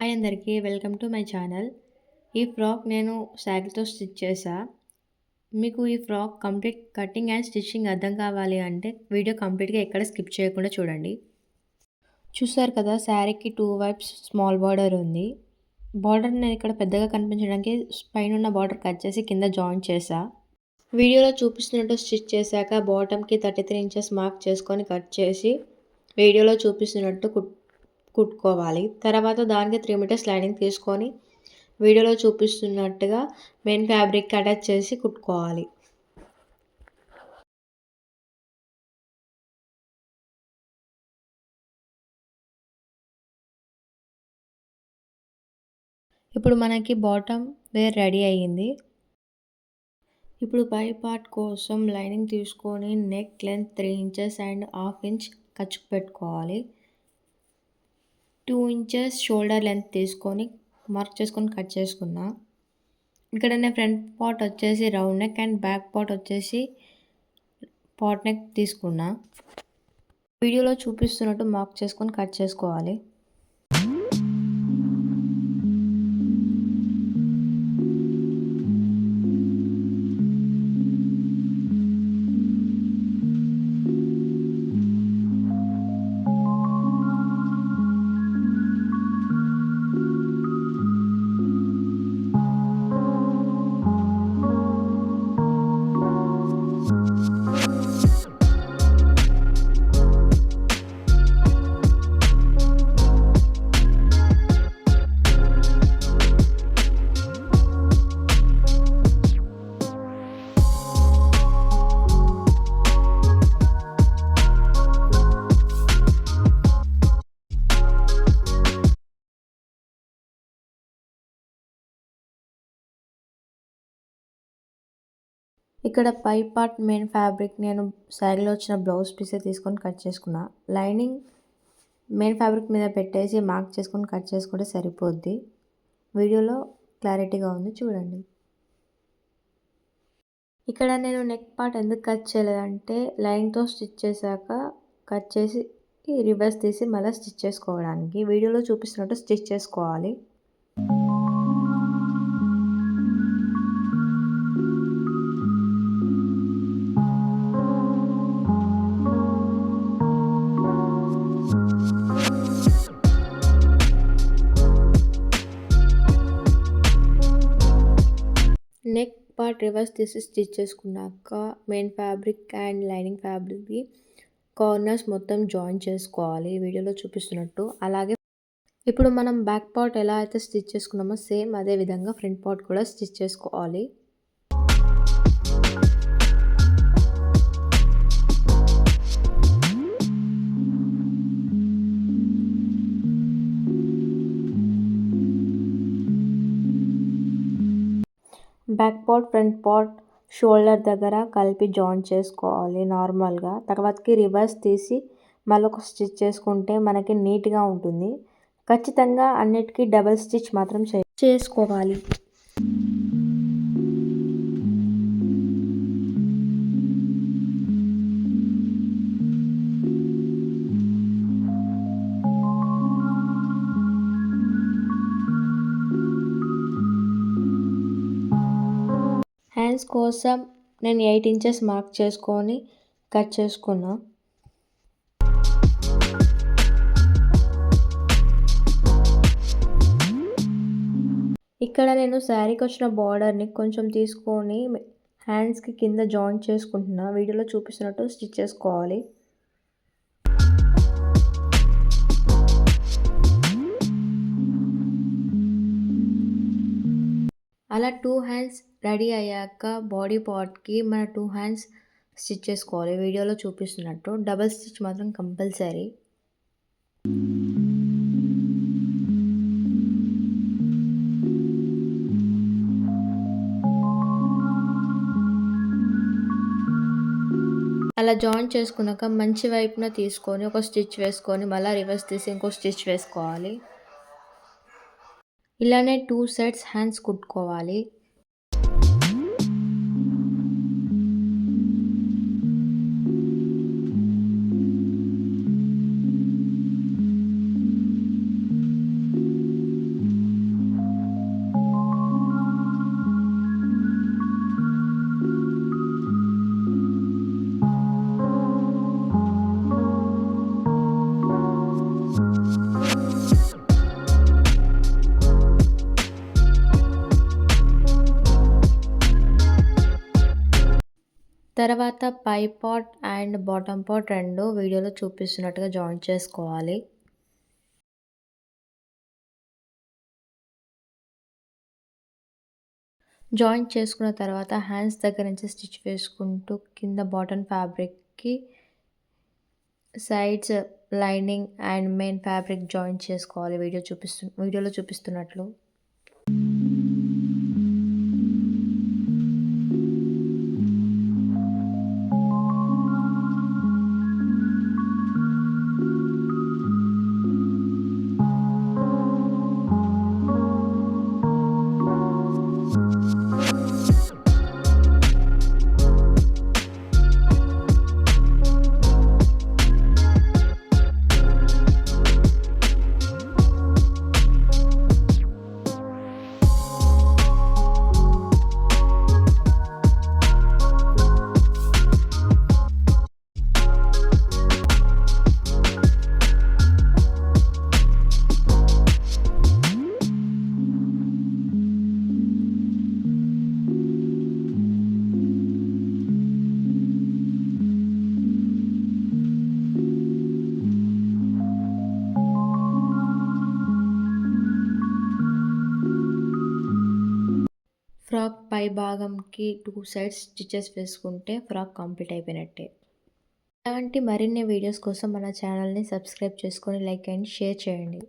Hi అందరికీ welcome to my channel. ఈ frock నేను శారీతో స్టిచ్ చేశా. మీకు ఈ frock complete cutting and stitching అర్థం కావాలి అంటే వీడియో కంప్లీట్‌గా ఎక్కడ స్కిప్ చేయకుండా చూడండి. చూసారు కదా, శారీకి 2 వైప్స్ స్మాల్ బార్డర్ ఉంది. బార్డర్ నేను ఇక్కడ పెద్దగా కనిపించడానికి పైనున్న బార్డర్ కట్ చేసి కింద జాయిన్ చేశా. వీడియోలో చూపిస్తున్నట్టు స్టిచ్ చేశాక బాటమ్‌కి 33 ఇంచెస్ మార్క్ చేసుకొని కట్ చేసి వీడియోలో చూపిస్తున్నట్టు కుట్టుకోవాలి. తర్వాత దానికి 3 మీటర్స్ లైనింగ్ తీసుకొని వీడియోలో చూపిస్తున్నట్టుగా మెయిన్ ఫ్యాబ్రిక్‌కి అటాచ్ చేసి కుట్టుకోవాలి. ఇప్పుడు మనకి బాటమ్ వేర్ రెడీ అయ్యింది. ఇప్పుడు పై పార్ట్ కోసం లైనింగ్ తీసుకొని neck length 3 inches and half inch ఖర్చుకు పెట్టుకోవాలి. 2 ఇంచెస్ షోల్డర్ లెంత్ తీసుకొని మార్క్ చేసుకొని కట్ చేసుకున్నా. ఇక్కడ నేను ఫ్రంట్ పార్ట్ వచ్చేసి round neck and back part వచ్చేసి పాట్ నెక్ తీసుకున్నా. వీడియోలో చూపిస్తున్నట్టు మార్క్ చేసుకొని కట్ చేసుకోవాలి. ఇక్కడ పై పార్ట్ మెయిన్ ఫ్యాబ్రిక్ నేను శారీలో వచ్చిన బ్లౌజ్ పీసే తీసుకొని కట్ చేసుకున్నా. లైనింగ్ మెయిన్ ఫ్యాబ్రిక్ మీద పెట్టేసి మార్క్ చేసుకొని కట్ చేసుకుంటే సరిపోద్ది. వీడియోలో క్లారిటీగా ఉంది, చూడండి. ఇక్కడ నేను నెక్ పార్ట్ ఎందుకు కట్ చేయలేదంటే లైన్తో స్టిచ్ చేశాక కట్ చేసి రివర్స్ తీసి మళ్ళీ స్టిచ్ చేసుకోవడానికి. వీడియోలో చూపిస్తున్నట్టు స్టిచ్ చేసుకోవాలి. నెక్ పార్ట్ రివర్స్ తీసి స్టిచ్ చేసుకున్నాక మెయిన్ ఫ్యాబ్రిక్ అండ్ లైనింగ్ ఫ్యాబ్రిక్కి కార్నర్స్ మొత్తం జాయిన్ చేసుకోవాలి వీడియోలో చూపిస్తున్నట్టు. అలాగే ఇప్పుడు మనం బ్యాక్ పార్ట్ ఎలా అయితే స్టిచ్ చేసుకున్నామో సేమ్ అదే విధంగా ఫ్రంట్ పార్ట్ కూడా స్టిచ్ చేసుకోవాలి. Back part front part shoulder దగ్గర కలిపి జాయిన్ చేసుకోవాలి నార్మల్గా. తర్వాతకి రివర్స్ తీసి మళ్ళీ ఒక స్టిచ్ చేసుకుంటే మనకి నీట్గా ఉంటుంది. ఖచ్చితంగా అన్నిటికీ డబల్ స్టిచ్ మాత్రం చేసుకోవాలి. హ్యాండ్స్ కోసం నేను 8 ఇంచెస్ మార్క్ చేసుకొని కట్ చేసుకున్నా. ఇక్కడ నేను శారీకి వచ్చిన బార్డర్ని కొంచెం తీసుకొని హ్యాండ్స్కి కింద జాయిన్ చేసుకుంటున్నా. వీడియోలో చూపిస్తున్నట్టు స్టిచ్ చేసుకోవాలి. అలా 2 హ్యాండ్స్ రెడీ అయ్యాక బాడీ పార్ట్కి మన 2 హ్యాండ్స్ స్టిచ్ చేసుకోవాలి. వీడియోలో చూపిస్తున్నట్టు డబల్ స్టిచ్ మాత్రం కంపల్సరీ. అలా జాయిన్ చేసుకున్నాక మంచి వైపున తీసుకొని ఒక స్టిచ్ వేసుకొని మళ్ళీ రివర్స్ తీసి ఇంకో స్టిచ్ వేసుకోవాలి. ఇలానే 2 సైడ్స్ హ్యాండ్స్ కుట్టుకోవాలి. తర్వాత పై పార్ట్ అండ్ బాటమ్ పార్ట్ 2 వీడియోలో చూపిస్తున్నట్టుగా జాయిన్ చేసుకోవాలి. జాయింట్ చేసుకున్న తర్వాత హ్యాండ్స్ దగ్గర నుంచి స్టిచ్ వేసుకుంటూ కింద బాటమ్ ఫ్యాబ్రిక్‌కి sides lining and main fabric join చేసుకోవాలి వీడియోలో చూపిస్తున్నట్లు. ఫ్రాక్ పై భాగంకి 2 సైడ్స్ స్టిచెస్ వేసుకుంటే ఫ్రాక్ కంప్లీట్ అయిపోయినట్టే. ఇలాంటి మరిన్ని వీడియోస్ కోసం మన ఛానల్‌ని సబ్స్క్రైబ్ చేసుకొని లైక్ అండ్ షేర్ చేయండి.